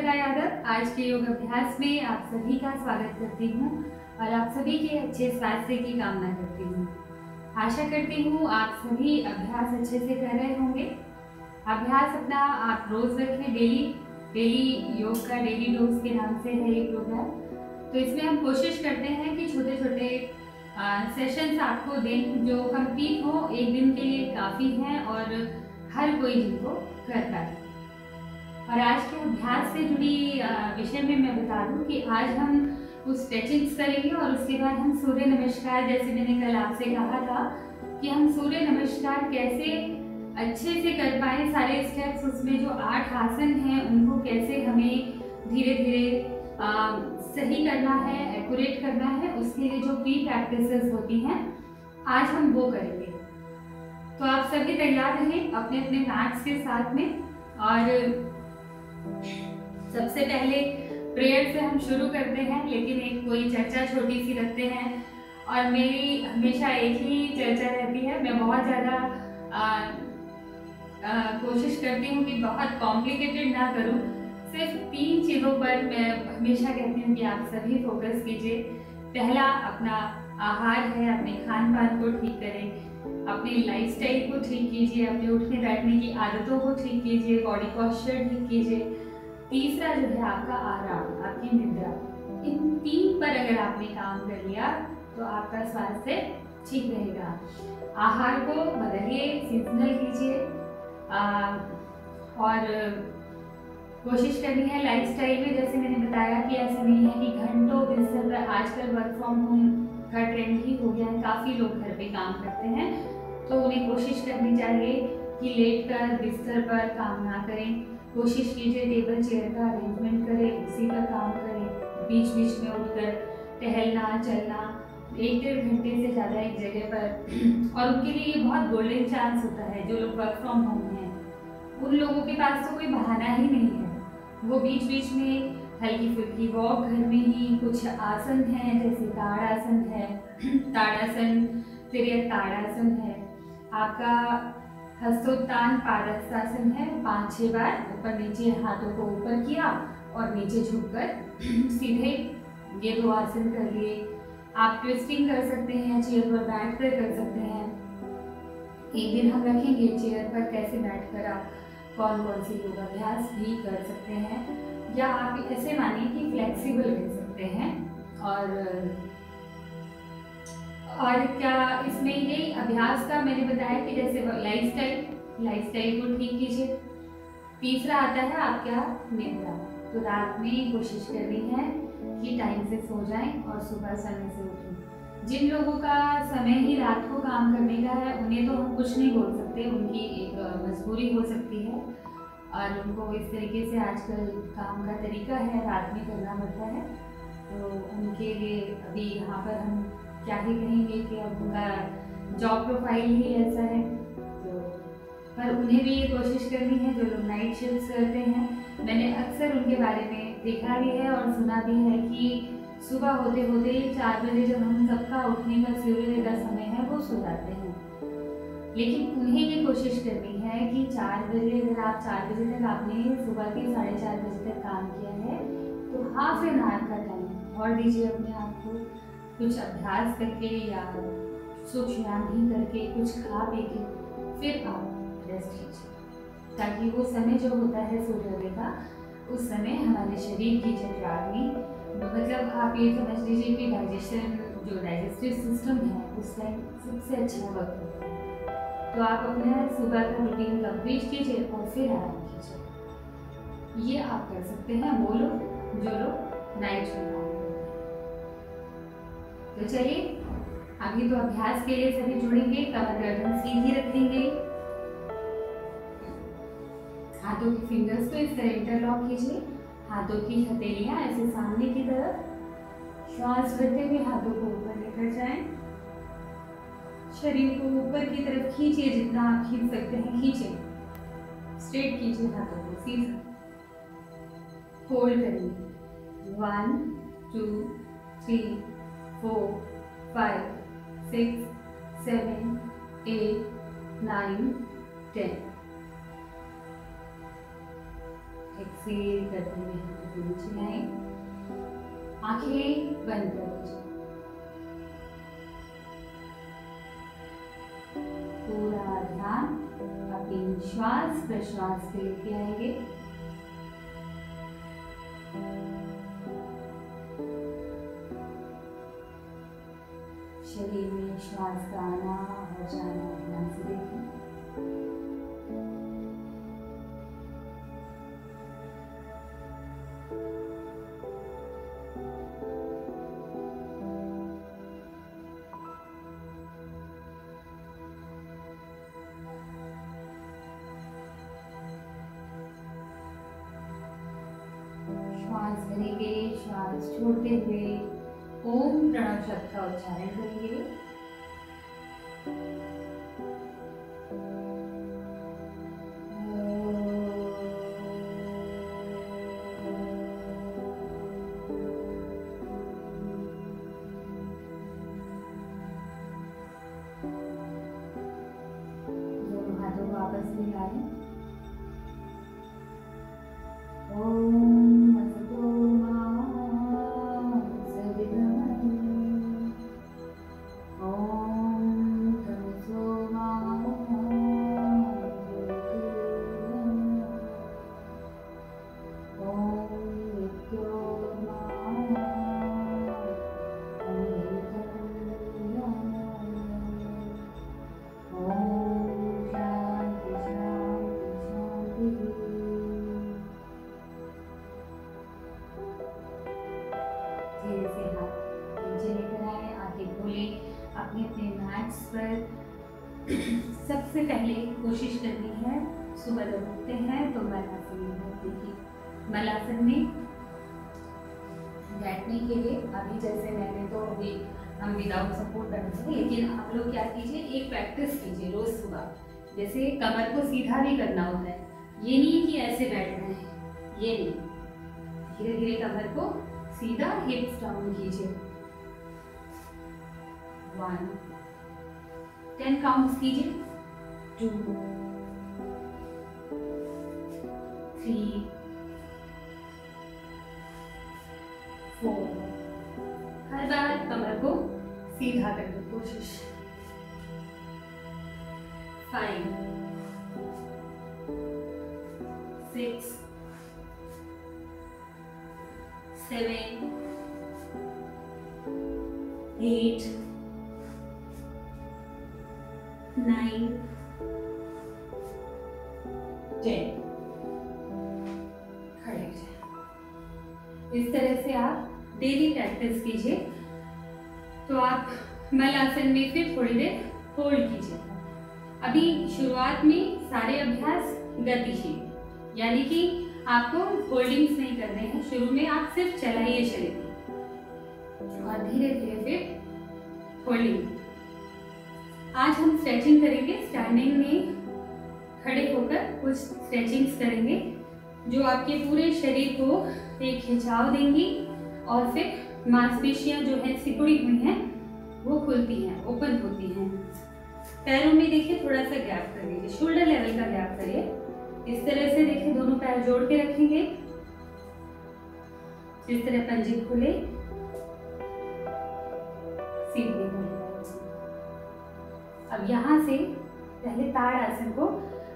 नमस्कार यादव। आज के योग अभ्यास में आप सभी का स्वागत करती हूँ और आप सभी के अच्छे स्वास्थ्य की कामना करती हूँ। आशा करती हूँ आप सभी अभ्यास अच्छे से कर रहे होंगे। अभ्यास अपना आप रोज रखें। डेली योग का डेली डोज के नाम से है ये प्रोग्राम। तो इसमें हम कोशिश करते हैं कि छोटे छोटे सेशंस आपको दें जो कंप्लीट हो, एक दिन के लिए काफ़ी हैं और हर कोई जिनको कर पाए। और आज के अभ्यास से जुड़ी विषय में मैं बता दूं कि आज हम कुछ स्ट्रेचिंग्स करेंगे और उसके बाद हम सूर्य नमस्कार, जैसे मैंने कल आपसे कहा था कि हम सूर्य नमस्कार कैसे अच्छे से कर पाए, सारे स्टेप्स उसमें जो 8 आसन हैं उनको कैसे हमें धीरे धीरे सही करना है, एक्यूरेट करना है, उसके लिए जो प्री प्रैक्टिसेस होती हैं आज हम वो करेंगे। तो आप सभी तैयार रहें अपने अपने मैट्स के साथ में। और सबसे पहले प्रेयर से हम शुरू करते हैं, लेकिन एक कोई चर्चा छोटी सी रखते हैं। और मेरी हमेशा एक ही चर्चा रहती है, मैं बहुत ज़्यादा कोशिश करती हूँ कि बहुत कॉम्प्लिकेटेड ना करूँ। सिर्फ 3 चीज़ों पर मैं हमेशा कहती हूँ कि आप सभी फोकस कीजिए। पहला अपना आहार है, अपने खान पान को ठीक करें, अपनी लाइफस्टाइल को ठीक कीजिए, अपने उठने बैठने की आदतों को ठीक कीजिए, बॉडी पोस्चर ठीक कीजिए। तीसरा जो है आपका आराम, आपकी निद्रा। इन 3 पर अगर आपने काम कर लिया तो आपका स्वास्थ्य ठीक रहेगा। आहार को बदलिए, सीजनल कीजिए और कोशिश करनी है लाइफस्टाइल में, जैसे मैंने बताया कि ऐसा नहीं है कि घंटों बिस्तर पर, आजकल वर्क फ्रॉम होम का ट्रेंड ही हो गया है, काफ़ी लोग घर पे काम करते हैं, तो उन्हें कोशिश करनी चाहिए कि लेट कर बिस्तर पर काम ना करें। कोशिश कीजिए टेबल चेयर का अरेंजमेंट करें, उसी पर काम करें। बीच बीच में उठकर टहलना, चलना, 1-1.5 घंटे से ज़्यादा एक जगह पर। और उनके लिए ये बहुत गोल्डन चांस होता है, जो लोग वर्क फ्रॉम होम हैं उन लोगों के पास तो कोई बहाना ही नहीं है। वो बीच बीच में हल्की फुल्की वॉक, घर में ही कुछ आसन हैं, जैसे ताड़ासन है, ताड़ासन, फिर एक ताड़ासन है, आपका हस्तोत्तान पादहस्तासन है। 5-6 बार ऊपर नीचे, हाथों को ऊपर किया और नीचे झुककर सीधे ये 2 आसन कर लिए। आप ट्विस्टिंग कर सकते हैं, चेयर पर बैठकर कर सकते हैं। एक दिन हम रखेंगे चेयर पर कैसे बैठकर आप कौन कौन से योगाभ्यास भी कर सकते हैं, या आप ऐसे मानिए कि फ्लेक्सिबल रह सकते हैं। और क्या इसमें ये अभ्यास का मैंने बताया कि जैसे लाइफस्टाइल को ठीक कीजिए। तीसरा आता है आपका निद्रा। तो रात में कोशिश करनी है कि टाइम से सो जाएं और सुबह समय से उठें। जिन लोगों का समय ही रात को काम करने का है उन्हें तो हम कुछ नहीं बोल सकते, उनकी एक मजबूरी हो सकती है और उनको इस तरीके से आजकल काम का तरीका है, रात में करना पड़ता है। तो उनके लिए अभी यहाँ पर हम क्या ही कहेंगे कि अब उनका जॉब प्रोफाइल ही ऐसा है। तो पर उन्हें भी ये कोशिश करनी है, जो लोग नाइट शिफ्ट्स करते हैं, मैंने अक्सर उनके बारे में देखा भी है और सुना भी है कि सुबह होते होते 4 बजे जब हम सबका उठने का सूर्योदय का समय है वो सो जाते हैं। लेकिन उन्हें ये कोशिश करनी है कि 4 बजे, अगर आप 4 बजे तक आपने सुबह के 4:30 बजे तक काम किया है तो हाफ एन आवर का टाइम और दीजिए अपने आप को, कुछ अभ्यास करके या सूक्ष्म व्यायाम भी करके, कुछ खा पी के फिर आप रेस्ट कीजिए, ताकि वो समय जो होता है सूर्योदय का, उस समय हमारे शरीर की चक्राग्नि, मतलब आप ये समझ लीजिए कि डाइजेशन, जो डाइजेस्टिव सिस्टम है उस टाइम सबसे अच्छा वक्त होता है। तो आप अपना सुबह का रूटीन कंप्लीट कीजिए और फिर आराम कीजिए। ये आप कर सकते हैं वो लोग जो लोग नाइट में काम करते हैं। तो चलिए अभी तो अभ्यास के लिए सभी जुड़ेंगे, कमर गर्दन सीधी रखेंगे, हाथों की फिंगर्स को इस तरह इंटरलॉक कीजिए, हाथों की हथेलियां ऐसे सामने की तरफ, श्वास भरते हुए हाथों को ऊपर लेकर जाएं, शरीर को ऊपर की तरफ खींचिए, जितना आप खींच सकते हैं खींचिए, स्ट्रेट कीजिए हाथों को सीधा, होल्ड करिए 1 2 3 4 5 6 7 8 9 10। एक्सेल करते हुए हाथों को नीचे लाएं, आंखें बंद कर दीजिए। पूरा ध्यान अपनी श्वास प्रश्वास पे लेके आएंगे। शरीर में श्वास का आना और जाना ध्यान से देखें। श्वास भरेंगे, श्वास छोड़ते हुए ओम प्रणव शब्द का उच्चारण करेंगे। दोनों हाथों को आपस में मिला लें। ओम असतो मा सवितमः, ओम तमसो मा ज्योतिर्गमः, ओम मृत्योर्मा अमृतंगमः, ओम शांति शांति शांति। धीरे से हाथ नीचे लेकर आए, आंखें खोलें। अपने अपने मैट्स पर सबसे पहले कोशिश करनी है, सुबह जब उठते हैं तो मलासन में बैठने की। मलासन में बैठने के लिए अभी जैसे मैंने तो अभी हम विदाउट सपोर्ट बैठते हैं, लेकिन आप लोग क्या कीजिए, एक प्रैक्टिस कीजिए रोज सुबह। जैसे कमर को सीधा भी करना होता है, ये नहीं कि ऐसे बैठना है, ये नहीं, धीरे धीरे कमर को सीधा हिप्स डाउन कीजिए। 1 10 काउंट्स कीजिए। 2 3 4। हर बार कमर को सीधा करने की कोशिश। 5 6 7 8 9 10। खड़े हो जाएं। इस तरह से आप डेली प्रैक्टिस कीजिए। तो आप मलासन में फिर थोड़ी देर होल्ड कीजिए। अभी शुरुआत में सारे अभ्यास गतिशील, यानी कि आपको होल्डिंग्स नहीं करने हैं। शुरू में आप सिर्फ चलाइए शरीर और धीरे धीरे फिर होल्डिंग। आज हम स्ट्रेचिंग करेंगे। स्टैंडिंग में खड़े होकर कुछ स्ट्रेचिंग्स करेंगे जो आपके पूरे शरीर को एक खिंचाव देंगी और फिर मांसपेशियां जो है सिकुड़ी हुई हैं वो खुलती हैं, ओपन होती हैं। पैरों में देखिए थोड़ा सा गैप कर लीजिए, शोल्डर लेवल का गैप करिए। इस तरह से देखिए दोनों पैर जोड़ के रखेंगे, इस तरह पंजे खुले, सीधे खुले। अब यहाँ से पहले ताड़ आसन को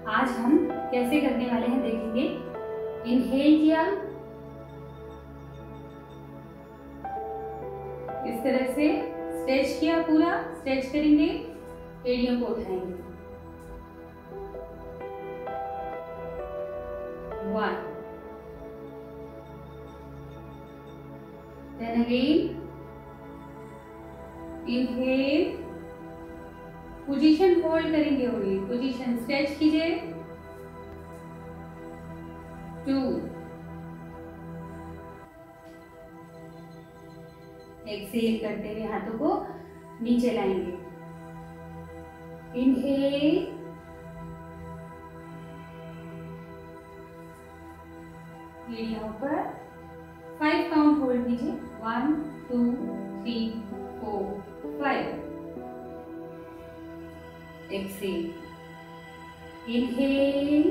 आज हम कैसे करने वाले हैं देखेंगे। इनहेल किया, इस तरह से स्ट्रेच किया, पूरा स्ट्रेच करेंगे, एड़ियों को उठाएंगे। 1 then again inhale, position hold करेंगे, होगी पोजीशन स्ट्रेच कीजिए। 2 एक्सेल करते हुए हाथों को नीचे लाएंगे। इनहेल, एड़ियों पर 5 काउंट होल्ड कीजिए। 1 2 3 4 5। Exhale, inhale,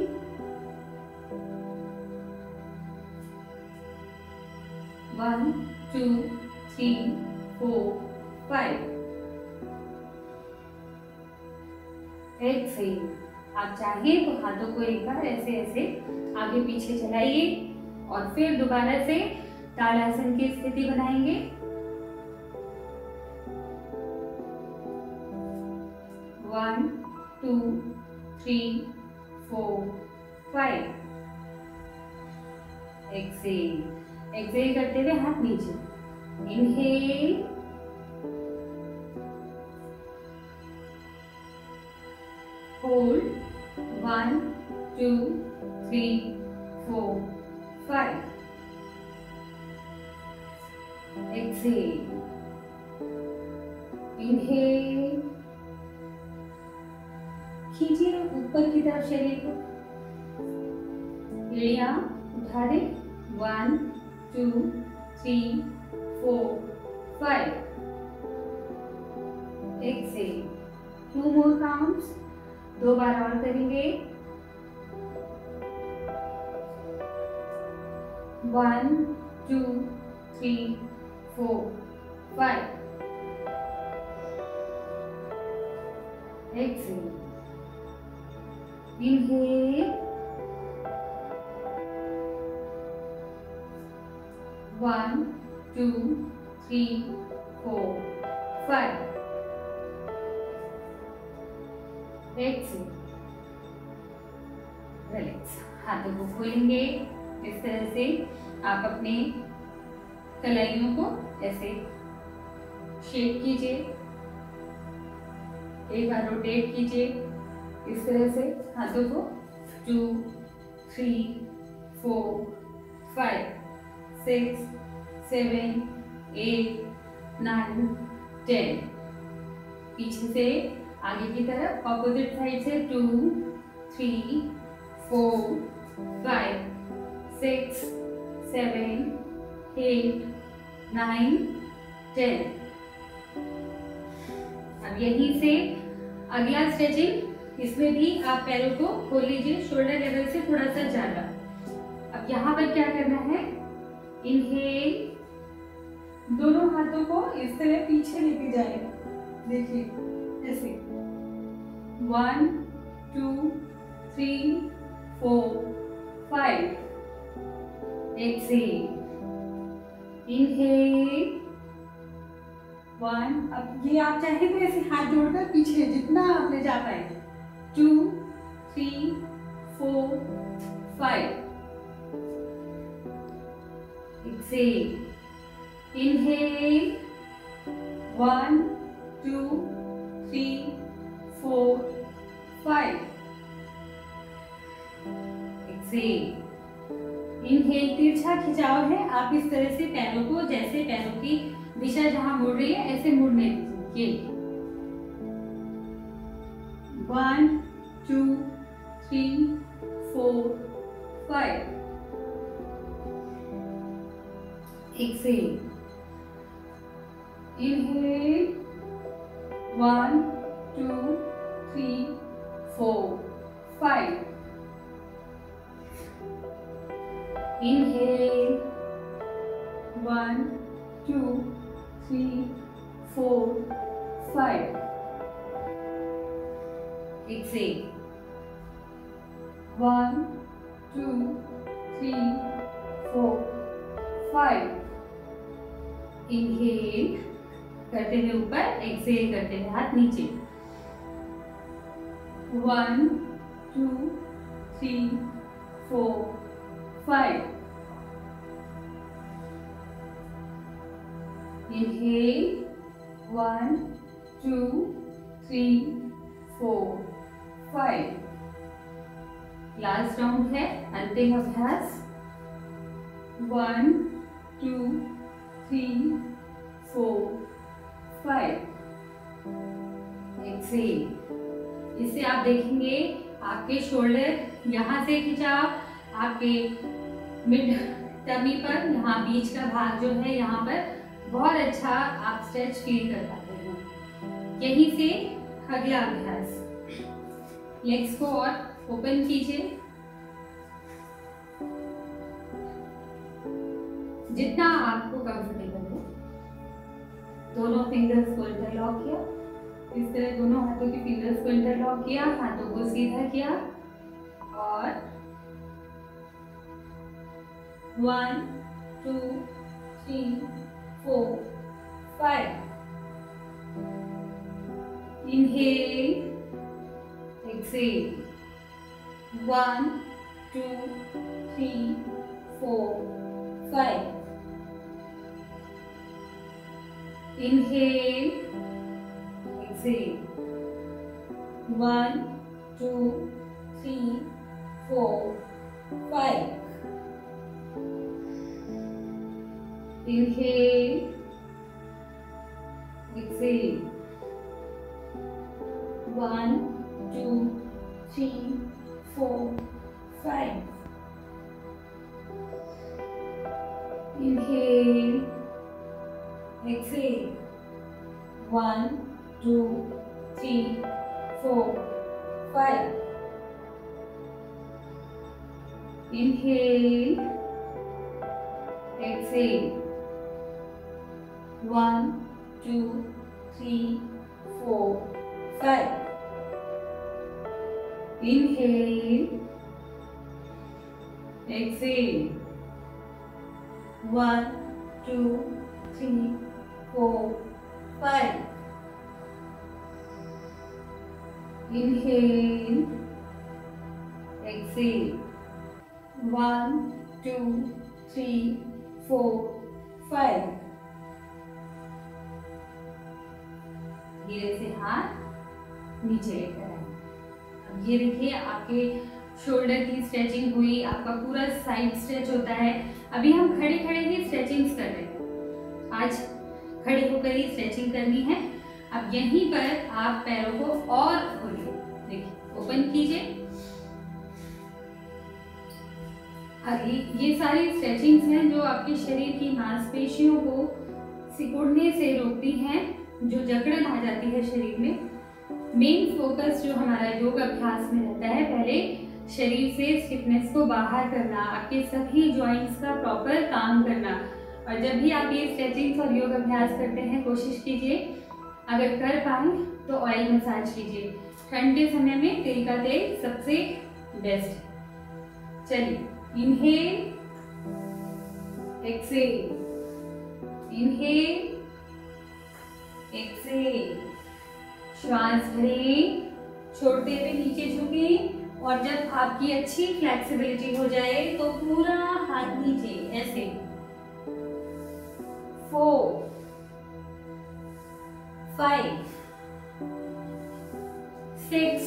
1 2 3 4 5। एक्सेल। आप चाहें तो हाथों को एक बार ऐसे ऐसे आगे पीछे चलाइए और फिर दोबारा से ताड़ासन की स्थिति बनाएंगे। 1 2 3 4 5। एक्सेल। एक्सेल करते हुए हाथ नीचे। Inhale, hold 1 2 3 4 5। एक्सेल, इनहेल, खींचिए ऊपर की तरफ शरीर को, एड़ियां उठा दें। 1 2 3 4 5। एक्सेल, 2 more counts, 2 बार और करेंगे। 1 2 3 4 5। Exhale, inhale, 1 2 3 4 5। Exhale, relax. हाथों को खोलेंगे इस तरह से। आप अपने कलाइयों को ऐसे शेप कीजिए, एक बार रोटेट कीजिए इस तरह से हाथों को। 2 3 4 5 6 7 8 9 10। पीछे से आगे की तरफ ऑपोजिट साइड से 2 3 4 5 6 7 8 9 10। अब यहीं से अगला स्ट्रेचिंग, इसमें भी आप पैरों को खोल लीजिए शोल्डर लेवल से थोड़ा सा ज्यादा। अब यहाँ पर क्या करना है, इनहेल, दोनों हाथों को इस तरह पीछे लेके जाएगा। देखिए ऐसे 1 2 3 4 5। Exhale, inhale, 1। अब ये आप चाहे तो ऐसे हाथ जोड़कर पीछे जितना आप ले जा पाए। 2 3 4 5। Exhale, inhale, 1 2 3 4 5। एक्सेल, इनहेल, तिरछा खिंचाव है। आप इस तरह से पैरों को, जैसे पैरों की दिशा जहां मुड़ रही है ऐसे मुड़ने दीजिए। 1 2 3 4 5। Exhale, inhale, 1 2 3 4 5। Inhale, 1 2 3 4 5। Exhale, 1 2 3 4 5। Inhale करते हुए ऊपर, एक्सेल करते हुए हाथ नीचे। 1 2 3 4 5। Inhale, 1 2 3 4 5। लास्ट राउंड है, अंतिम अभ्यास। 1 2 3 4 5। एक्सेल। इससे आप देखेंगे आपके शोल्डर यहाँ से खिंचाव, आपके मिड टमी पर, यहाँ बीच का भाग जो है यहाँ पर बहुत अच्छा आप स्ट्रेच फील कर पाते हैं। यहीं से अगला अभ्यास, लेग्स को और ओपन कीजिए। जितना आप आपको कंफर्टेबल हो। दोनों फिंगर्स को इंटरलॉक किया, इस तरह दोनों हाथों की फिंगर्स को इंटरलॉक किया, हाथों को सीधा किया और 1 2 3 4 5 inhale, exhale 1 2 3 4 5 inhale, exhale 1 2 3 4 5 inhale, exhale 1 2 3 4 5 inhale, exhale 1 2 3 4 5 inhale, exhale 1 2 3 4 5 inhale, exhale 1 2 3 4 5 inhale, exhale 1 2 3 4 5 धीरे से हाथ नीचे लेकर आए। अब ये देखिए आपके शोल्डर की स्ट्रेचिंग हुई, आपका पूरा साइड स्ट्रेच होता है। अभी हम खड़े खड़े ही स्ट्रेचिंग्स कर रहे हैं, आज खड़े होकर ही स्ट्रेचिंग करनी है। अब यहीं पर आप पैरों को और खोलिए, देखिए ओपन कीजिए। ये सारी स्ट्रेचिंग्स हैं जो आपके शरीर की मांसपेशियों को सिकुड़ने से रोकती हैं, जो जकड़न आ जाती है शरीर में। मेन फोकस जो हमारा योग अभ्यास में रहता है, पहले शरीर से स्टिफनेस को बाहर करना, आपके सभी जॉइंट्स का प्रॉपर काम करना। और जब भी आप ये स्ट्रेचिंग्स और योग अभ्यास करते हैं, कोशिश कीजिए अगर कर पाए तो ऑयल मसाज कीजिए। ठंड के समय में तिल का तेल सबसे बेस्ट है। चलिए इनहेल, एक्सेल, इनहेल, एक्सेल। श्वास भरें, छोड़ते हुए नीचे झुकें और जब आपकी अच्छी फ्लेक्सिबिलिटी हो जाए तो पूरा हाथ नीचे ऐसे। 4 5 6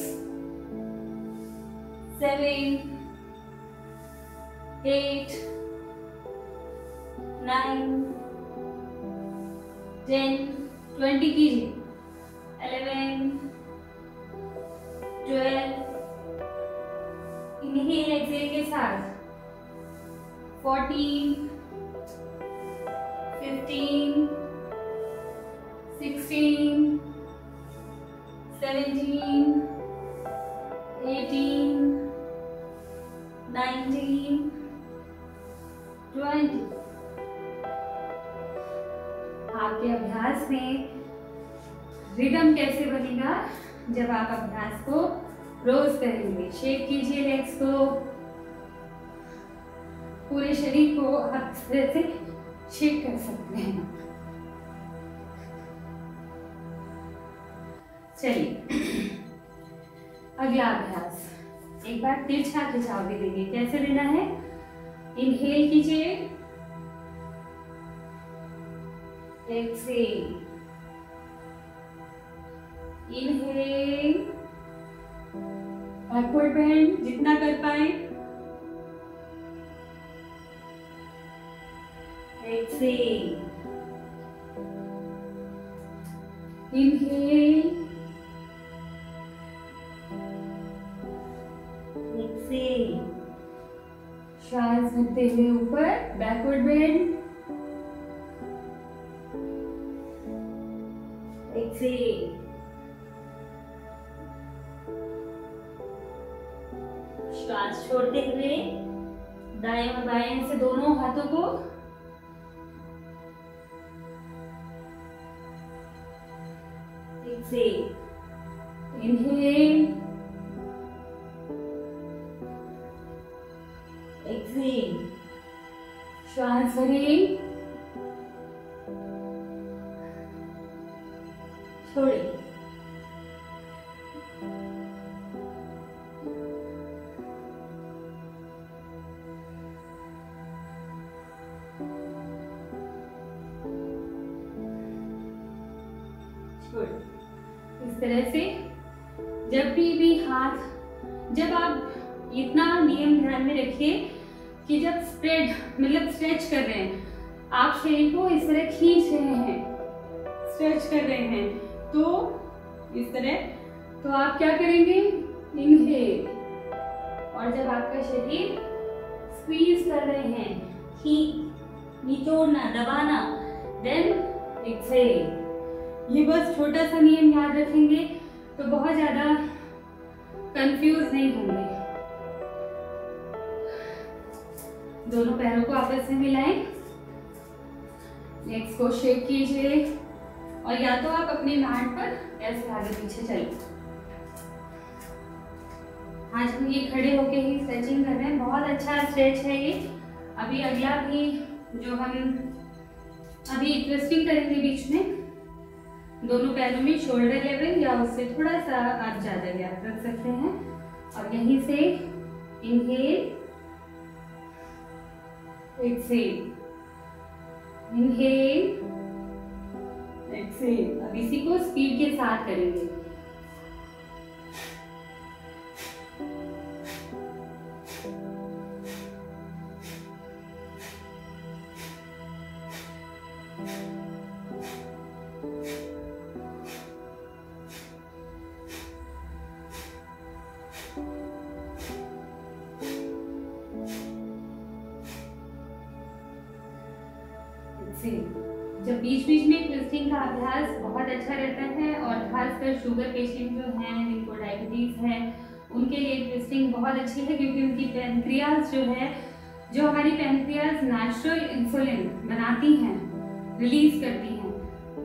7 8 9 10 20 कीजिए। 11 12 इनहेल एक्सेल के साथ 14 15 16 17 18 19 20। आपके अभ्यास में रिदम कैसे बनेगा? जब आप अभ्यास को रोज करेंगे। शेक कीजिए लेग्स को, पूरे शरीर को आप इस तरह से शेक कर सकते हैं। चलिए अगला अभ्यास, एक बार तिरछा खिंचाव भी देंगे। कैसे लेना है? इनहेल कीजिए, एक्सेल, इनहेल, बैकवर्ड बेंड जितना कर पाए, एक्सेल, इनहेल, एक्सेल। श्वास भरते हुए ऊपर, बैकवर्ड बेंड, एक्सेल। श्वास छोड़ते हुए दाएं और बाएं से दोनों हाथों को एक्सेल, इनहेल, एक्सेल, श्वास भरें, छोड़ें। इस तरह से जब भी हाथ, जब आप इतना नियम ध्यान में रखिए कि जब स्प्रेड मतलब स्ट्रेच कर रहे हैं, आप शरीर को इस तरह खींच रहे हैं, स्ट्रेच कर रहे हैं, तो इस तरह, तो आप क्या करेंगे, इनहेल, और जब आपका शरीर स्क्वीज कर रहे हैं, निचोड़ना, दबाना, देन एक्सेल। ये बस छोटा सा नियम याद रखेंगे तो बहुत ज्यादा कंफ्यूज नहीं होंगे। दोनों पैरों को आपस में मिलाएं, लेग्स को शेक कीजिए, और या तो आप अपने मैट पर ऐसे आगे पीछे चलिए। आज हम ये खड़े होके ही स्ट्रेचिंग कर रहे हैं, बहुत अच्छा स्ट्रेच है ये। अभी अगला भी जो हम अभी ट्विस्टिंग करेंगे बीच में, दोनों पैरों में शोल्डर लेवल या उससे थोड़ा सा आप ज्यादा गैप रख सकते हैं, और यहीं से इनहेल, एक्सेल, इनहेल, एक्सेल। अब इसी को स्पीड के साथ करेंगे। जब बीच बीच में ट्विस्टिंग का अभ्यास बहुत अच्छा रहता है, और खासकर शुगर पेशेंट जो हैं, जिनको डायबिटीज है, उनके लिए ट्विस्टिंग बहुत अच्छी है, क्योंकि उनकी पैनक्रियाज जो है, जो हमारी पैनक्रियाज नेचुरल इंसुलिन बनाती हैं, रिलीज करती हैं,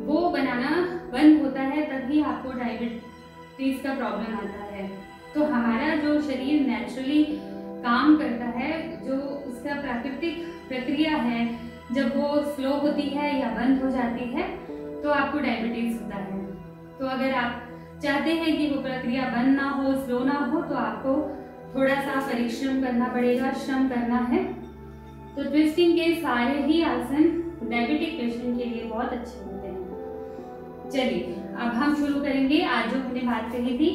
वो बनाना बंद होता है, तभी आपको डायबिटीज का प्रॉब्लम आता है। तो हमारा जो शरीर नेचुरली काम करता है, जो उसका प्राकृतिक प्रक्रिया है, जब वो स्लो होती है या बंद हो जाती है, तो आपको डायबिटीज होता है। तो अगर आप चाहते हैं कि वो प्रक्रिया बंद ना हो, स्लो ना हो, तो आपको थोड़ा सा परिश्रम करना पड़ेगा, श्रम करना है। तो ट्विस्टिंग के सारे ही आसन डायबिटिक पेशेंट के लिए बहुत अच्छे होते हैं। चलिए अब हम शुरू करेंगे। आज जो हमने बात कही थी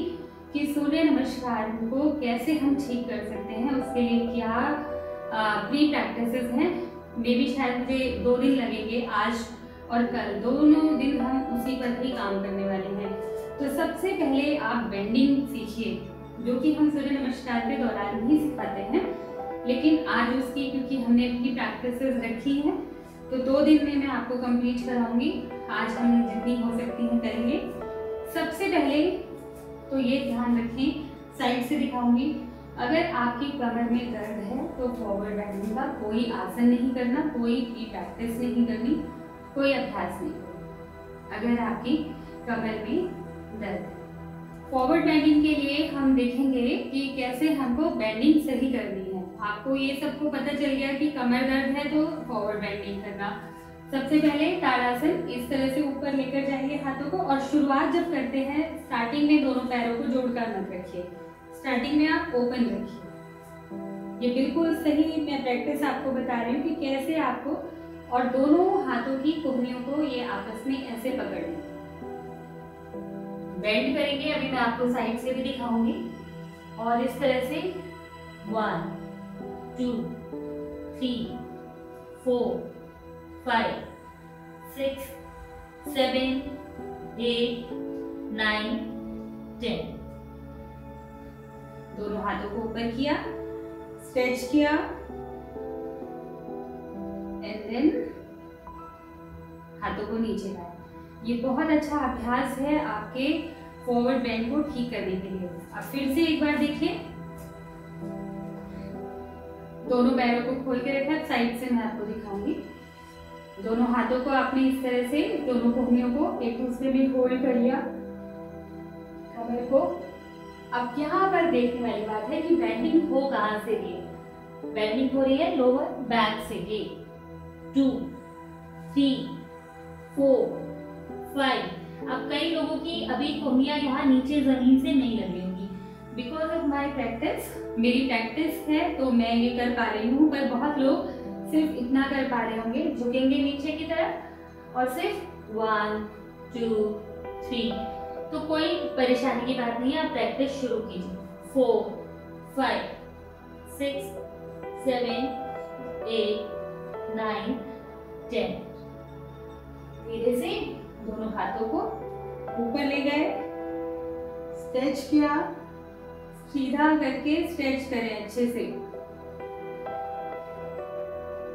कि सूर्य नमस्कार को कैसे हम ठीक कर सकते हैं, उसके लिए क्या प्री प्रैक्टिसेस हैं। मे भी शायद मुझे 2 दिन लगेंगे, आज और कल, दोनों दिन हम उसी पर ही काम करने वाले हैं। तो सबसे पहले आप बेंडिंग सीखिए, जो कि हम सूर्य नमस्कार के दौरान ही सिखाते हैं, लेकिन आज उसकी क्योंकि हमने अपनी प्रैक्टिसेस रखी हैं, तो 2 दिन में मैं आपको कंप्लीट कराऊंगी। आज हम जितनी हो सकती हैं करेंगे। सबसे पहले तो ये ध्यान रखें, साइड से दिखाऊंगी, अगर आपकी कमर में दर्द है तो फॉरवर्ड बेंडिंग का कोई आसन नहीं करना, कोई भी प्रैक्टिस नहीं करनी, कोई अभ्यास नहीं करना। अगर आपकी कमर में दर्द है, फॉरवर्ड बेंडिंग के लिए हम देखेंगे कि कैसे हमको बेंडिंग सही करनी है। आपको ये सबको पता चल गया कि कमर दर्द है तो फॉरवर्ड बेंडिंग करना। सबसे पहले ताड़ासन, इस तरह से ऊपर लेकर जाएंगे हाथों को, और शुरुआत जब करते हैं स्टार्टिंग में दोनों पैरों को जोड़कर मत रखिए, स्टार्टिंग में आप ओपन रखिए। ये बिल्कुल सही मैं प्रैक्टिस आपको बता रही हूँ कि कैसे आपको, और दोनों हाथों की कोहनियों को ये आपस में ऐसे पकड़ें, बेंड करेंगे। अभी मैं आपको साइड से भी दिखाऊंगी, और इस तरह से 1 2 3 4 5 6 7 8 9 10। दोनों हाथों को ऊपर किया, स्ट्रेच किया, एंड देन हाथों को नीचे लाया। ये बहुत अच्छा अभ्यास है आपके फॉरवर्ड बेंड को ठीक करने के लिए। अब फिर से एक बार देखिए, दोनों पैरों को खोल के रखा, साइड से मैं आपको दिखाऊंगी। दोनों हाथों को आपने इस तरह से दोनों कोहनियों को एक दूसरे में होल्ड कर लिया, कमर को। अब यहाँ पर देखने वाली बात है कि बेंडिंग हो कहाँ से रही है। बेंडिंग हो रही है लोअर बैक से। ये 2 3 4 5। अब कई लोगों की अभी कोहनियाँ यहाँ नीचे जमीन से नहीं लगी होंगी। बिकॉज ऑफ माई प्रैक्टिस, मेरी प्रैक्टिस है तो मैं ये कर पा रही हूँ, पर बहुत लोग सिर्फ इतना कर पा रहे होंगे, झुकेंगे नीचे की तरफ और सिर्फ 1 2 3। तो कोई परेशानी की बात नहीं है, आप प्रैक्टिस शुरू कीजिए। 4 5 6 7 8 9 10। धीरे से दोनों हाथों को ऊपर ले गए, स्ट्रेच किया, सीधा करके स्ट्रेच करें अच्छे से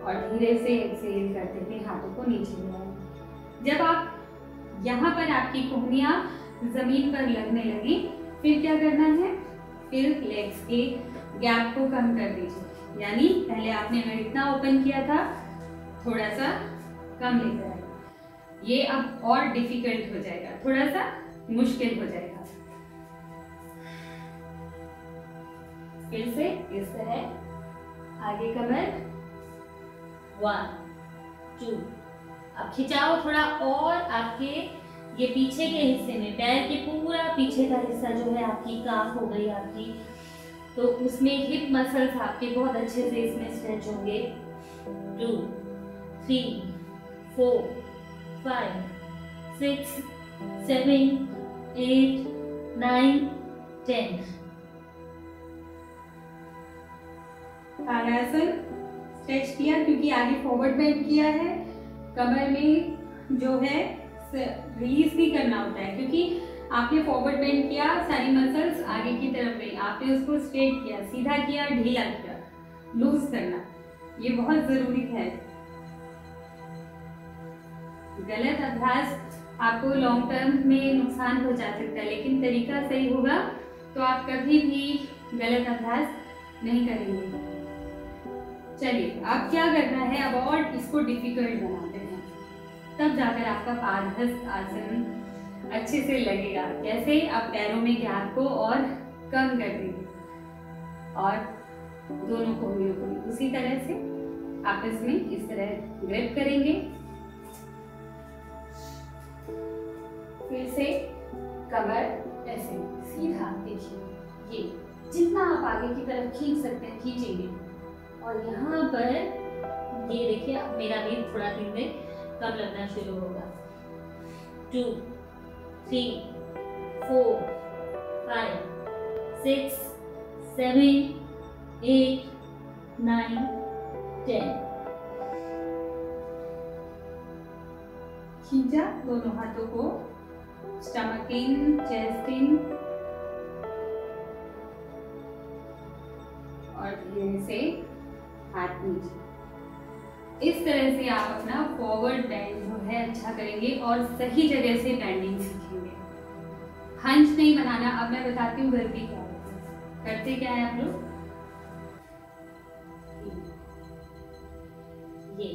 और धीरे से एक्सहेल करते हुए हाथों को नीचे ले आए। जब आप यहाँ पर आपकी कोहनियाँ जमीन पर लगने लगी, फिर क्या करना है, फिर लेग्स के गैप को कम कर दीजिए। यानी पहले आपने इतना ओपन किया था, थोड़ा सा कम लेकर आए। ये अब और डिफिकल्ट हो जाएगा, थोड़ा सा मुश्किल हो जाएगा। फिर से इस तरह आगे कमर 1 2। अब खिंचाओ थोड़ा और आपके ये पीछे के हिस्से में, पैर के पूरा पीछे का हिस्सा जो है आपकी काफ हो गई आपकी, तो उसमें हिप मसल्स आपके बहुत अच्छे से इसमें स्ट्रेच होंगे। 2 3 4 5 6 7 8 9 10। ताड़ासन स्ट्रेच किया क्योंकि आगे फॉरवर्ड बेंड किया है। कमर में जो है रिलीज भी करना होता है, क्योंकि आपने फॉरवर्ड बेंड किया, सारी मसल्स आगे की तरफ गई, आपने उसको स्ट्रेट किया, सीधा किया, ढीला किया, लूज करना ये बहुत जरूरी है। गलत अभ्यास आपको लॉन्ग टर्म में नुकसान पहुंचा सकता है, लेकिन तरीका सही होगा तो आप कभी भी गलत अभ्यास नहीं करेंगे। चलिए अब क्या करना है, अब और इसको डिफिकल्ट बनाते हैं, तब जाकर आपका पादहस्त आसन अच्छे से लगेगा। कैसे, आप पैरों में गैप को और कम कर देंगे और दोनों कोहनियों को भी उसी तरह से आपस में इस तरह ग्रिप करेंगे। फिर से कमर ऐसे सीधा, देखिए ये जितना आप आगे की तरफ खींच सकते हैं खींचेंगे। और यहाँ पर ये देखिए अब मेरा भी थोड़ा दिन में कम लगना शुरू होगा। 2 3 4 5 6 7 8 9 10। खींचा दोनों हाथों को, स्टमक इन, चेस्ट इन और धीरे से हाथ नीचे। इस तरह से आप अपना फॉरवर्ड बेंड जो है अच्छा करेंगे और सही जगह से बेंडिंग सीखेंगे। हंच नहीं बनाना। अब मैं बताती हूँ गलती क्या है। करते क्या है आप लोग, ये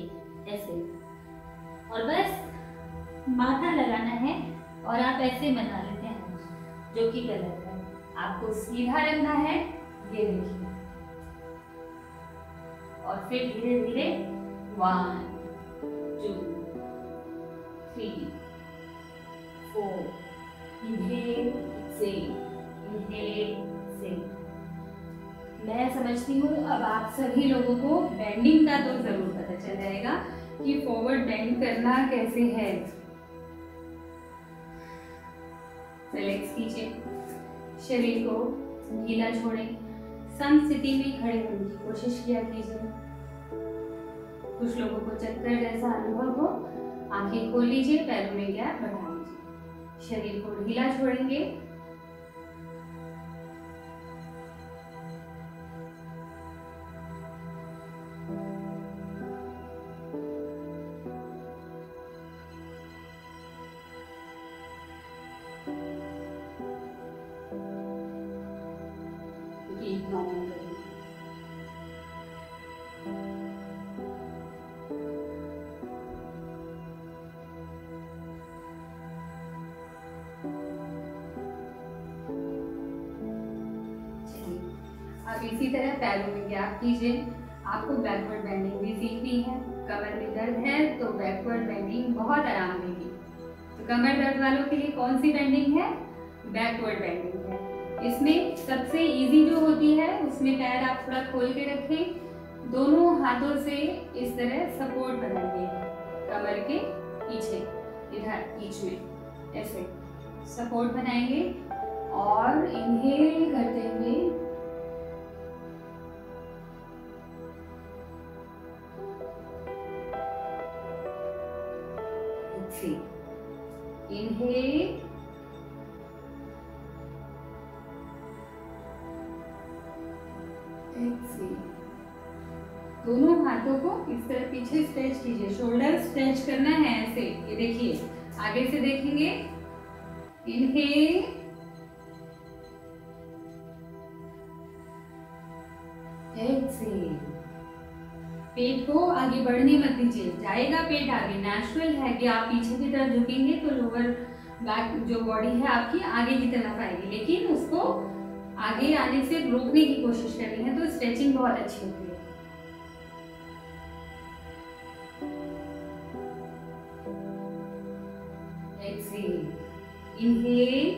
ऐसे और बस माथा लगाना है और आप ऐसे बना लेते हैं, जो कि गलत है। आपको सीधा रखना है, ये देखिए, और फिर धीरे धीरे 1 2 3 4 इनहेल से। मैं समझती हूँ अब आप सभी लोगों को बेंडिंग का तो जरूर पता चल जाएगा कि फॉरवर्ड बेंड करना कैसे है। रिलैक्स कीजिए, शरीर को ढीला छोड़ें, समस्थिति में खड़े होने की कोशिश किया कीजिए। कुछ लोगों को चक्कर जैसा अनुभव हो, आंखें खोल लीजिए, पैरों में गैप बढ़ा लीजिए, शरीर को ढीला छोड़ेंगे। नॉर्मल करेंगे। अब इसी तरह पैरों में गैप कीजिए। आपको बैकवर्ड बेंडिंग भी सीखनी है। कमर में दर्द है तो बैकवर्ड बेंडिंग बहुत आराम देगी। तो कमर दर्द वालों के लिए कौन सी बेंडिंग है? बैकवर्ड बेंडिंग है। इसमें सबसे इजी जो होती है, उसमें पैर आप थोड़ा खोल के रखें, दोनों हाथों से इस तरह सपोर्ट बनाइए कमर के पीछे, इधर बीच में ऐसे सपोर्ट बनाएंगे और इनहेल करते हुए इनहेल, एक्सेल। दोनों हाथों को इस तरह पीछे स्ट्रेच कीजिए। शोल्डर स्ट्रेच करना है ऐसे, ये देखिए, आगे से देखेंगे। Inhale, Excel. पेट को आगे बढ़ने मत दीजिए, जाएगा पेट आगे, नेचुरल है कि आप पीछे की तरफ झुकेंगे तो लोअर बैक जो बॉडी है आपकी आगे की तरफ आएगी, लेकिन उसको आगे आने से रोकने की कोशिश करनी है, तो स्ट्रेचिंग बहुत अच्छी होती है। Exhale, inhale,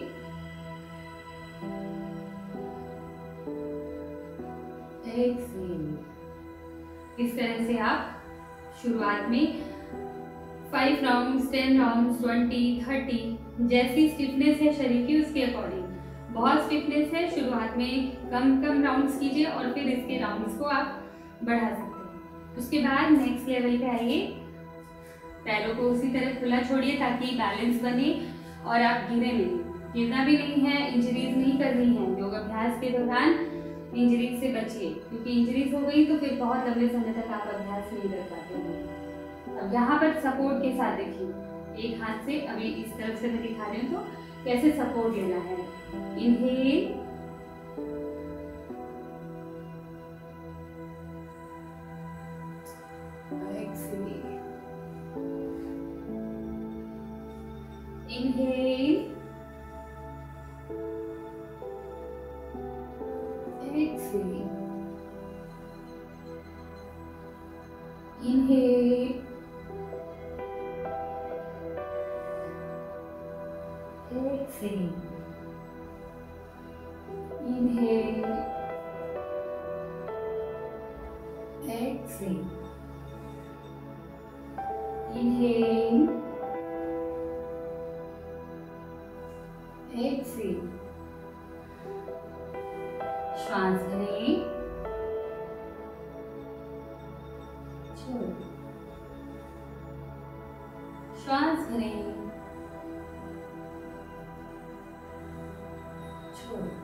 exhale. इस तरह से आप शुरुआत में 5 राउंड्स, 10 राउंड्स, 20, 30 जैसी स्टिफनेस है शरीर की उसके अकॉर्डिंग। बहुत स्टिफनेस है, शुरुआत में कम कम राउंड्स कीजिए और फिर इसके राउंड्स को आप बढ़ा सकते हैं। उसके बाद नेक्स्ट लेवल पे आइए, पैरों को उसी तरह खुला छोड़िए ताकि बैलेंस बने और आप गिरे नहीं। गिरना भी नहीं है, इंजरीज नहीं करनी है। योग अभ्यास के दौरान इंजरीज से बचिए, क्योंकि इंजरीज हो गई तो फिर बहुत लंबे समय तक आप अभ्यास नहीं कर पाते हैं। अब यहाँ पर सपोर्ट के साथ देखिए, एक हाथ से, अभी इस तरफ से मैं दिखा रही हूँ तो कैसे सपोर्ट लेना है। Inhale, exhale, inhale, exhale, inhale, exhale, inhale, exhale, inhale, exhale. श्वास भरें, छोड़ें, श्वास भरें, छोड़ें,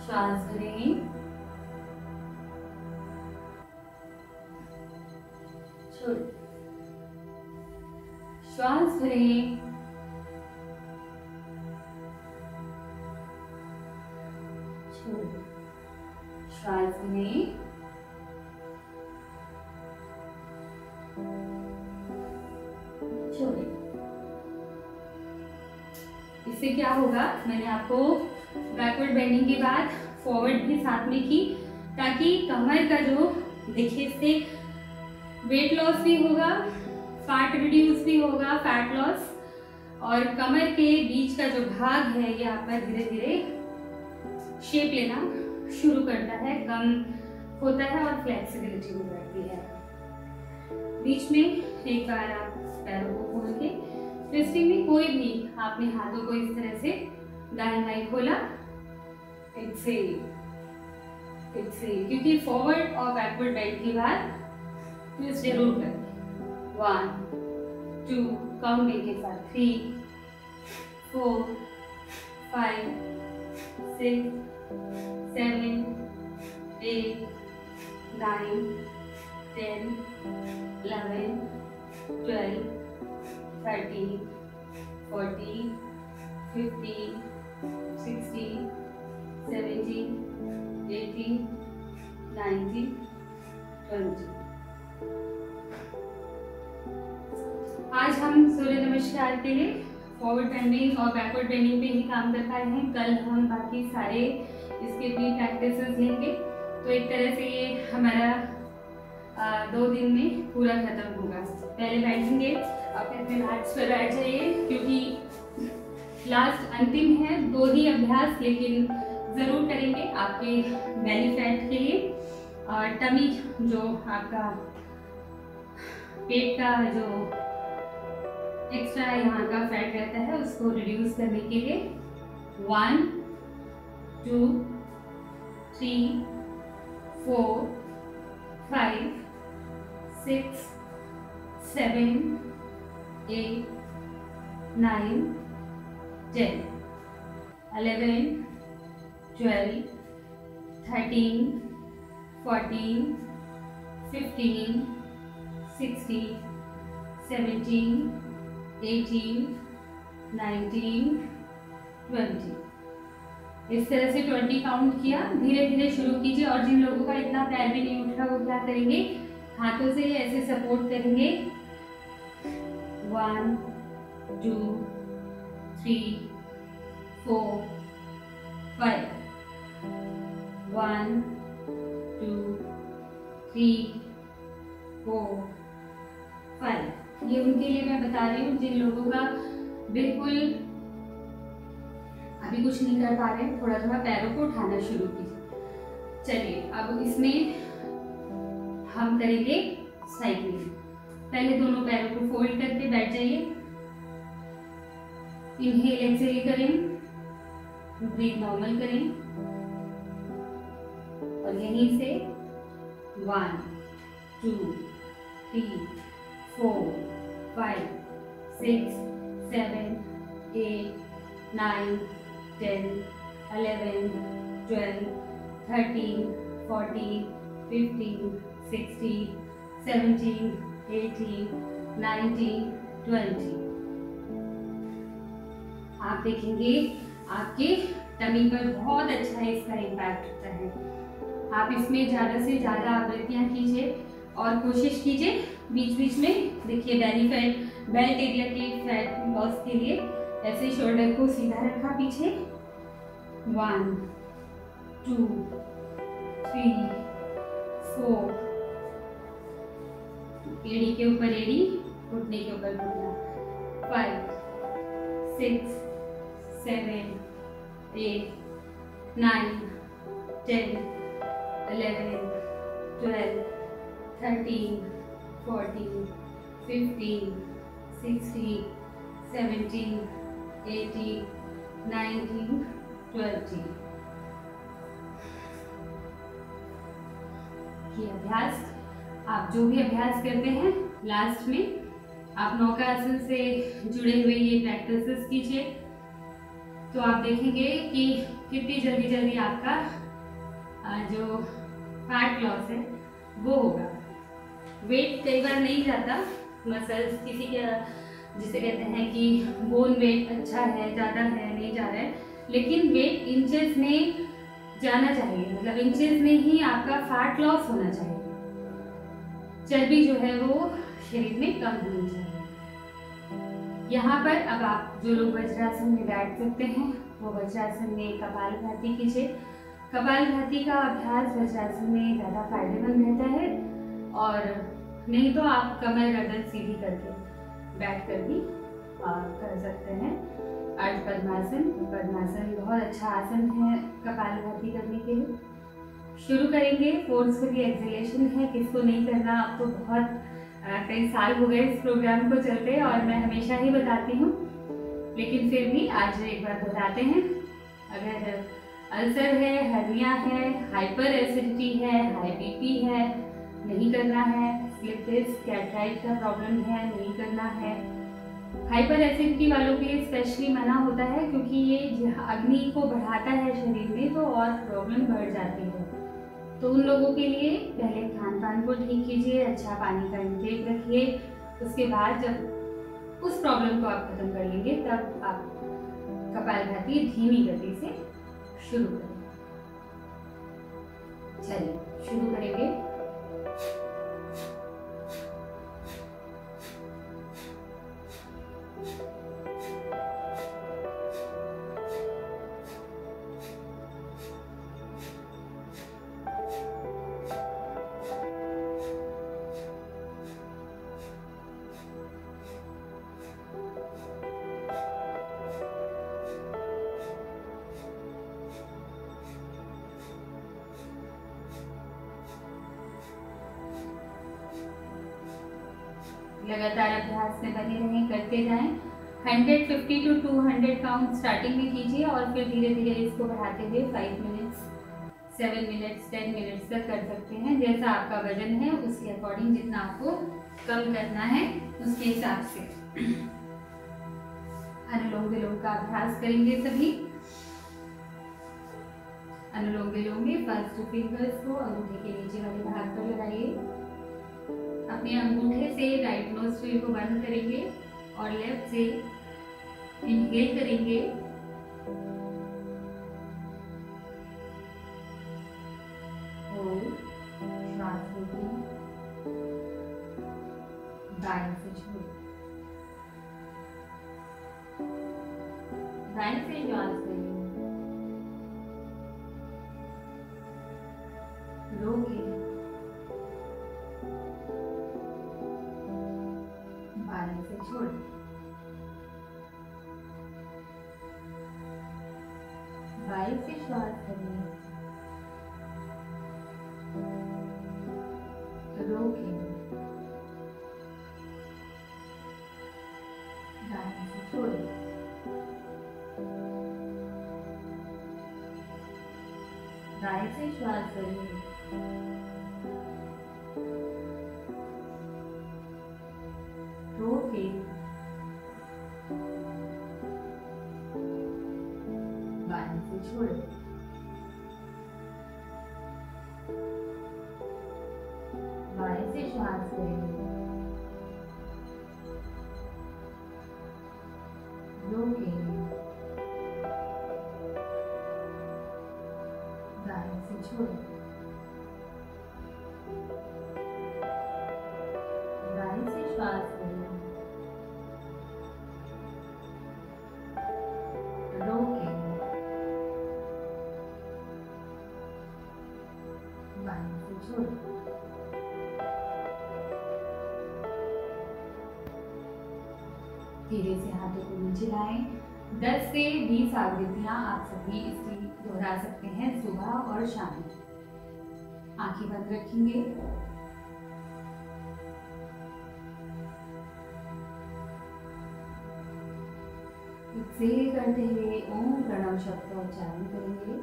श्वास भरें, छोड़ें, श्वास भरें, छोड़ें, श्वास भरें, छोड़ें। इससे क्या होगा, मैंने आपको बैकवर्ड बेंडिंग के बाद फॉरवर्ड भी साथ में की, ताकि कमर का जो देखिए, इससे वेट लॉस भी होगा, फैट रिड्यूस भी होगा, फैट लॉस, और कमर के बीच का जो भाग है ये आपका धीरे धीरे शेप लेना शुरू करता है, कम होता है और फ्लेक्सिबिलिटी भी बढ़ती है। बीच में एक बार आप पैरों को खोल के ट्विस्टिंग में कोई भी आपने हाथों को इस तरह से दाएं बाएं खोला, एक्सेल, एक्सेल, क्योंकि फॉरवर्ड और बैकवर्ड बेंड के बाद ट्विस्ट जरूर करें। 1, 2 काउंटिंग के साथ, 3, 4, 5, 6, 7, 8, 9, 10, 11, 12, 13, 14, 15, 16, 17, 18, 19, 20। आज हम सूर्य नमस्कार के लिए फॉरवर्ड बेंडिंग और बैकवर्ड बेंडिंग पे ही काम कर पाए हैं। कल हम बाकी सारे इसके भी प्रैक्टिसेस लेंगे। तो एक तरह से ये हमारा 2 दिन में पूरा खत्म होगा। पहले बैठेंगे, अपने अपने मैट्स पर बैठ जाइए, क्योंकि लास्ट अंतिम है 2 ही अभ्यास, लेकिन ज़रूर करेंगे आपके बेली फैट के लिए। और टमी जो आपका पेट का जो एक्स्ट्रा यहाँ का फैट रहता है उसको रिड्यूस करने के लिए 1 2 3 4 5 6 7 8 9 10 11 12 13 14 15 16 17 18 19 20। इस तरह से 20 काउंट किया। धीरे धीरे शुरू कीजिए। और जिन लोगों का इतना पैर भी नहीं उठ रहा वो क्या करेंगे, हाथों से ऐसे सपोर्ट करेंगे। 1 2 3 4 5 1 2 3 4 5। ये उनके लिए मैं बता रही हूँ जिन लोगों का बिल्कुल अभी कुछ नहीं कर पा रहे हैं। थोड़ा थोड़ा पैरों को उठाना शुरू कीजिए। चलिए अब इसमें हम करेंगे साइकिलिंग। पहले दोनों पैरों को फोल्ड करके बैठ जाइए। इनहेल एक्सहेल करें, ब्रीथ नॉर्मल करें और यहीं से 1 2 3 4 5 6 7 8 9 10 11 12 13 14 15 16 17 18 19 20। आप देखेंगे आपके टमी पर बहुत अच्छा इसका इम्पैक्ट होता है। आप इसमें ज़्यादा से ज़्यादा आवृत्तियाँ कीजिए और कोशिश कीजिए बीच बीच में देखिए बेली फैट बेल्ट एरिया के फैट लॉस के लिए ऐसे शोल्डर को सीधा रखा पीछे। 1 2 3 4 एड़ी के ऊपर एड़ी, घुटने के ऊपर घुटना। 5 6 7 8 9 10 11 12 13 14 15 16 17 18 19 20। ये अभ्यास आप जो भी अभ्यास करते हैं लास्ट में आप नौकासन से जुड़े हुए ये प्रैक्टिसेस कीजिए, तो आप देखेंगे कि कितनी जल्दी जल्दी आपका जो फैट लॉस है वो होगा। वेट कई बार नहीं जाता, मसल्स किसी के जिसे कहते हैं कि बोन वेट अच्छा है, ज़्यादा है, नहीं जा रहा है, लेकिन वेट इंचेस में जाना चाहिए। मतलब इंचेस में ही आपका फैट लॉस होना चाहिए। चर्बी जो है वो शरीर में कम होनी चाहिए। यहाँ पर अब आप जो लोग वज्रासन में बैठ सकते हैं वो वज्रासन में कपालभाति कीजिए। कपालभाति का अभ्यास वज्रासन में ज़्यादा फायदेमंद रहता है, और नहीं तो आप कमर गर्दन सीधी करके बैठ कर भी कर सकते हैं। अर्ध पद्मासन, पद्मासन बहुत अच्छा आसन है कपालभाति करने के लिए। शुरू करेंगे, फोर्सफुली एक्सहेलेशन है, किसको नहीं करना। अब तो बहुत कई साल हो गए इस प्रोग्राम को चलते और मैं हमेशा ही बताती हूँ, लेकिन फिर भी आज एक बार बताते हैं। अगर अल्सर है, हर्निया है, हाइपर एसिडिटी है, हाई बीपी है, नहीं करना है। स्लिप डिस्क, कैटराइट का प्रॉब्लम है, नहीं करना है। हाइपर एसिडिटी वालों के लिए स्पेशली मना होता है, क्योंकि ये अग्नि को बढ़ाता है शरीर में, तो और प्रॉब्लम बढ़ जाती है। तो उन लोगों के लिए पहले खान पान को ठीक कीजिए, अच्छा पानी का इंटेक रखिए। उसके बाद जब उस प्रॉब्लम को आप खत्म कर लेंगे तब आप कपालभाति धीमी गति से शुरू करें। चलिए शुरू करेंगे। लगातार अभ्यास में बने रहें, करते जाएं। 150 to 200 काउंट स्टार्टिंग में कीजिए और फिर धीरे धीरे इसको बढ़ाते हुए 5 मिनट्स, 7 मिनट्स, 10 मिनट्स तक कर सकते हैं। जैसा आपका वजन है उसके अकॉर्डिंग, जितना आपको कम करना है उसके हिसाब से। अनुलोम विलोम का अभ्यास करेंगे सभी। अनुलोम विलोम में फर्स्ट फिंगर्स को अंगूठे के नीचे वाले भाग पर लगाइए। अपने अंगूठे से राइट नोस्ट्रिल को बंद करेंगे और लेफ्ट से इनहेल करेंगे। होल्ड, श्वास रोकिए, दाएं से छोड़िए, दाएं से श्वास करिए, रोकिए, बाएं से छोड़िए, बाएं से श्वास करिए, रोकिए, दाएं से छोड़िए, दाएं से श्वास करिए, रोकिए, बाएं से छोड़िए, बाएं से श्वास करिए, रोकिए, दाएं से छोड़िए, दाएं से श्वास करिए, रोकिए, बाएं से छोड़िए। धीरे से हाथों को नीचे लाएं। 10 से 20 आवृत्तियां आप सभी इसकी दोहरा सकते हैं सुबह और शाम। आंखें बंद रखेंगे। एक्सेल करते हुए ओम प्रणव शब्द का उच्चारण करेंगे।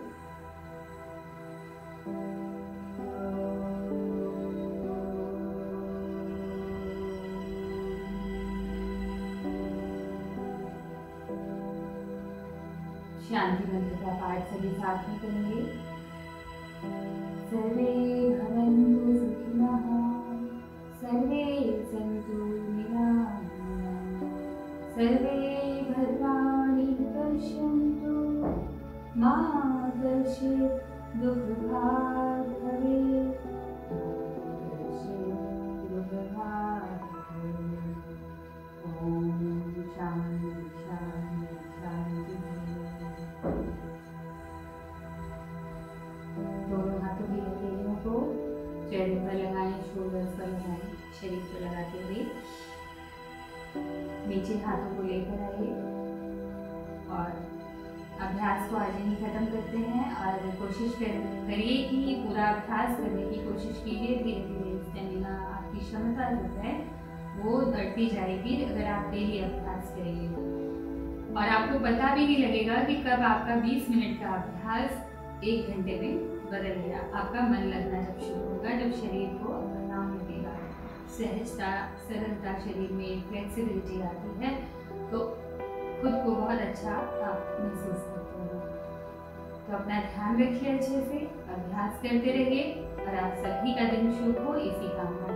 शांति मंत्र का पाठ सभी साथ में करेंगे। सर्वे भवन्तु सुखिनः, सर्वे सन्तु निरामयाः, सर्वे भद्राणि पश्यन्तु, मा कश्चित् दुःखभाग् भवेत्, ओम शांति शांति शांति। दोनों हाथों की हथेलियों को चेहरे पर लगाएं, शोल्डर्स पर लगाएं, शरीर पर लगाते हुए नीचे हाथों को लेकर आइए और अभ्यास को आज ही खत्म करते हैं। और कोशिश करिए कि पूरा अभ्यास करने की कोशिश कीजिए। धीरे धीरे स्टेमिना, आपकी क्षमता जो है वो बढ़ती जाएगी अगर आप डेली अभ्यास करेंगे। और आपको पता भी नहीं लगेगा कि कब आपका 20 मिनट का अभ्यास 1 घंटे में बदल गया। आपका मन लगना जब शुरू होगा, जब शरीर को आराम लगेगा, सहजता, सरलता शरीर में, फ्लेक्सिबिलिटी आती है, तो खुद को बहुत अच्छा आप महसूस करते हैं। तो अपना ध्यान रखिए, अच्छे से अभ्यास करते रहिए और आप सभी का दिन शुभ हो, इसी कामना